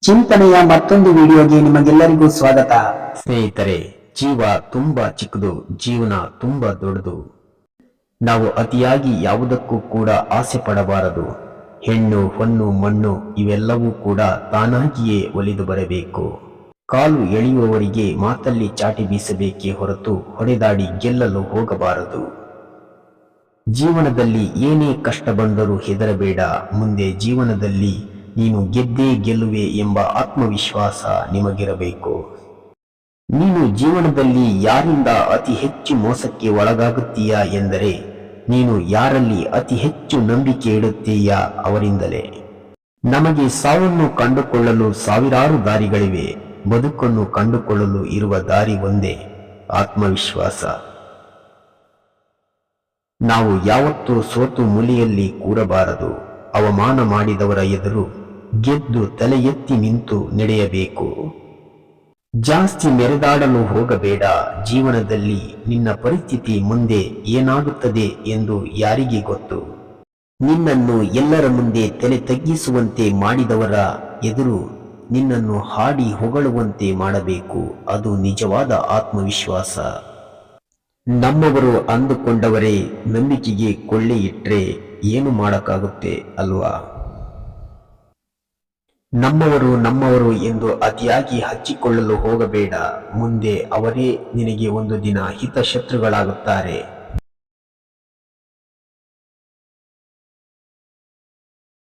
ಚಿಂತನೆಯ ಮತ್ತೊಂದು ವಿಡಿಯೋಗೆ ನಿಮಗೆಲ್ಲರಿಗೂ ಸ್ವಾಗತ. ಸ್ನೇಹಿತರೆ, ಜೀವ ತುಂಬಾ ಚಿಕ್ಕದು, ಜೀವನ ತುಂಬಾ ದೊಡ್ಡದು. ನಾವು ಅತಿಯಾಗಿ ಯಾವುದಕ್ಕೂ ಕೂಡ ಆಸೆ ಪಡಬಾರದು. ಹೆಣ್ಣು ಹೊನ್ನು ಮಣ್ಣು ಇವೆಲ್ಲವೂ ಕೂಡ ತಾನಾಗಿಯೇ ಒಲಿದು ಬರಬೇಕು. ಕಾಲು ಎಳೆಯುವವರಿಗೆ ಮಾತಲ್ಲಿ ಚಾಟಿ ಬೀಸಬೇಕೇ ಹೊರತು ಹೊಡೆದಾಡಿ ಗೆಲ್ಲಲು ಹೋಗಬಾರದು. ಜೀವನದಲ್ಲಿ ಏನೇ ಕಷ್ಟ ಬಂದರೂ ಹೆದರಬೇಡ. ಮುಂದೆ ಜೀವನದಲ್ಲಿ ನೀನು ಗೆದ್ದೇ ಗೆಲ್ಲುವೆ ಎಂಬ ಆತ್ಮವಿಶ್ವಾಸ ನಿಮಗಿರಬೇಕು. ನೀನು ಜೀವನದಲ್ಲಿ ಯಾರಿಂದ ಅತಿ ಹೆಚ್ಚು ಮೋಸಕ್ಕೆ ಒಳಗಾಗುತ್ತೀಯಾ ಎಂದರೆ ನೀನು ಯಾರಲ್ಲಿ ಅತಿ ಹೆಚ್ಚು ನಂಬಿಕೆ ಇಡುತ್ತೀಯಾ ಅವರಿಂದಲೇ. ನಮಗೆ ಸಾವನ್ನು ಕಂಡುಕೊಳ್ಳಲು ಸಾವಿರಾರು ದಾರಿಗಳಿವೆ. ಬದುಕನ್ನು ಕಂಡುಕೊಳ್ಳಲು ಇರುವ ದಾರಿ ಒಂದೇ, ಆತ್ಮವಿಶ್ವಾಸ. ನಾವು ಯಾವತ್ತೂ ಸೋತು ಮೂಲೆಯಲ್ಲಿ ಕೂರಬಾರದು. ಅವಮಾನ ಮಾಡಿದವರ ಎದುರು ಗೆದ್ದು ತಲೆ ಎತ್ತಿ ನಿಂತು ನಡೆಯಬೇಕು. ಜಾಸ್ತಿ ಮೆರೆದಾಡಲು ಹೋಗಬೇಡ. ಜೀವನದಲ್ಲಿ ನಿನ್ನ ಪರಿಸ್ಥಿತಿ ಮುಂದೆ ಏನಾಗುತ್ತದೆ ಎಂದು ಯಾರಿಗೆ ಗೊತ್ತು? ನಿನ್ನನ್ನು ಎಲ್ಲರ ಮುಂದೆ ತಲೆ ತಗ್ಗಿಸುವಂತೆ ಮಾಡಿದವರ ಎದುರು ನಿನ್ನನ್ನು ಹಾಡಿ ಹೊಗಳುವಂತೆ ಮಾಡಬೇಕು. ಅದು ನಿಜವಾದ ಆತ್ಮವಿಶ್ವಾಸ. ನಮ್ಮವರು ಅಂದುಕೊಂಡವರೇ ನಂಬಿಕೆಗೆ ಕೊಳ್ಳೆ ಇಟ್ರೆ ಏನು ಮಾಡಕ್ಕಾಗುತ್ತೆ ಅಲ್ವಾ? ನಮ್ಮವರು ಎಂದು ಅತಿಯಾಗಿ ಹಚ್ಚಿಕೊಳ್ಳಲು ಹೋಗಬೇಡ. ಮುಂದೆ ಅವರೇ ನಿನಗೆ ಒಂದು ದಿನ ಹಿತಶತ್ರುಗಳಾಗುತ್ತಾರೆ.